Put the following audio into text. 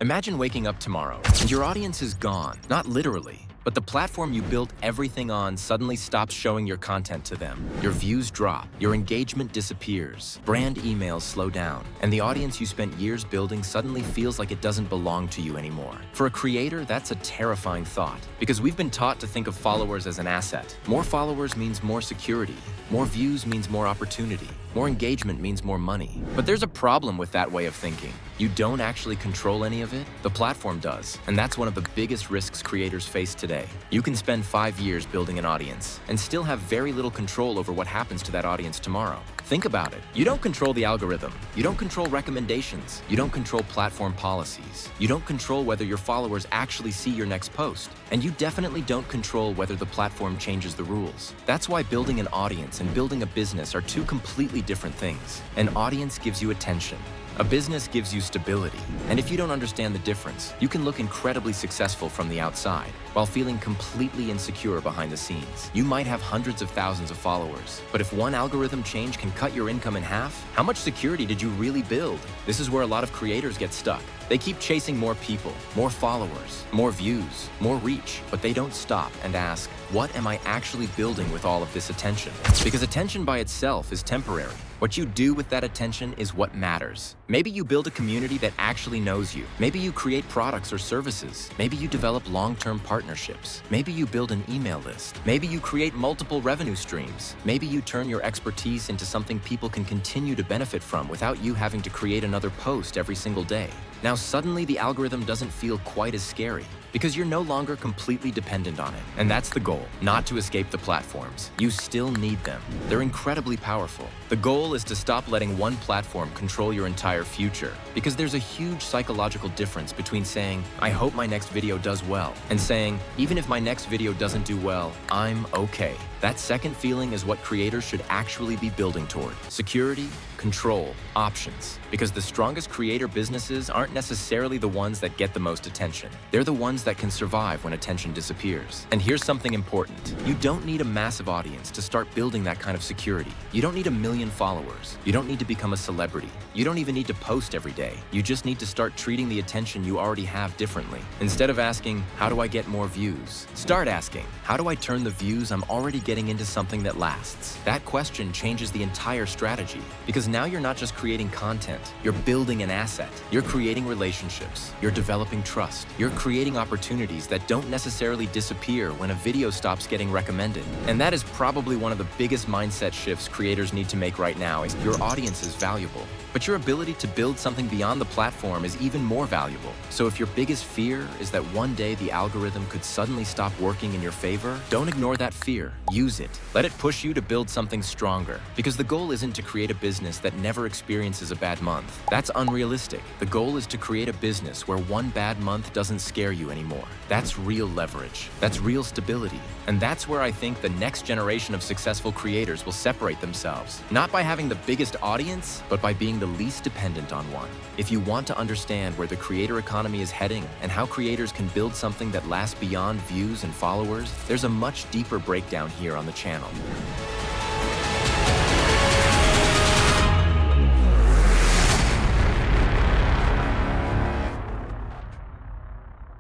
Imagine waking up tomorrow, and your audience is gone. Not literally, but the platform you built everything on suddenly stops showing your content to them. Your views drop, your engagement disappears, brand emails slow down, and the audience you spent years building suddenly feels like it doesn't belong to you anymore. For a creator, that's a terrifying thought, because we've been taught to think of followers as an asset. More followers means more security. More views means more opportunity. More engagement means more money. But there's a problem with that way of thinking. You don't actually control any of it, the platform does. And that's one of the biggest risks creators face today. You can spend 5 years building an audience and still have very little control over what happens to that audience tomorrow. Think about it. You don't control the algorithm. You don't control recommendations. You don't control platform policies. You don't control whether your followers actually see your next post. And you definitely don't control whether the platform changes the rules. That's why building an audience and building a business are two completely different things. An audience gives you attention. A business gives you stability. And if you don't understand the difference, you can look incredibly successful from the outside while feeling completely insecure behind the scenes. You might have hundreds of thousands of followers, but if one algorithm change can cut your income in half, how much security did you really build? This is where a lot of creators get stuck. They keep chasing more people, more followers, more views, more reach, but they don't stop and ask, what am I actually building with all of this attention? Because attention by itself is temporary. What you do with that attention is what matters. Maybe you build a community that actually knows you. Maybe you create products or services. Maybe you develop long-term partnerships. Maybe you build an email list. Maybe you create multiple revenue streams. Maybe you turn your expertise into something people can continue to benefit from without you having to create another post every single day. Now suddenly the algorithm doesn't feel quite as scary because you're no longer completely dependent on it. And that's the goal, not to escape the platforms. You still need them. They're incredibly powerful. The goal is to stop letting one platform control your entire future, because there's a huge psychological difference between saying, I hope my next video does well, and saying, even if my next video doesn't do well, I'm okay. That second feeling is what creators should actually be building toward. Security, control, options. Because the strongest creator businesses aren't necessarily the ones that get the most attention. They're the ones that can survive when attention disappears. And here's something important. You don't need a massive audience to start building that kind of security. You don't need 1 million followers. You don't need to become a celebrity. You don't even need to post every day. You just need to start treating the attention you already have differently. Instead of asking, how do I get more views? Start asking, how do I turn the views I'm already getting into something that lasts? That question changes the entire strategy, because now you're not just creating content, you're building an asset. You're creating relationships. You're developing trust. You're creating opportunities that don't necessarily disappear when a video stops getting recommended. And that is probably one of the biggest mindset shifts creators need to make right now. Is your audience is valuable, but your ability to build something beyond the platform is even more valuable. So if your biggest fear is that one day the algorithm could suddenly stop working in your favor, don't ignore that fear. Use it. Let it push you to build something stronger. Because the goal isn't to create a business that never experiences a bad month. That's unrealistic. The goal is to create a business where one bad month doesn't scare you anymore. That's real leverage. That's real stability. And that's where I think the next generation of successful creators will separate themselves. Not by having the biggest audience, but by being the least dependent on one. If you want to understand where the creator economy is heading and how creators can build something that lasts beyond views and followers, there's a much deeper breakdown here on the channel.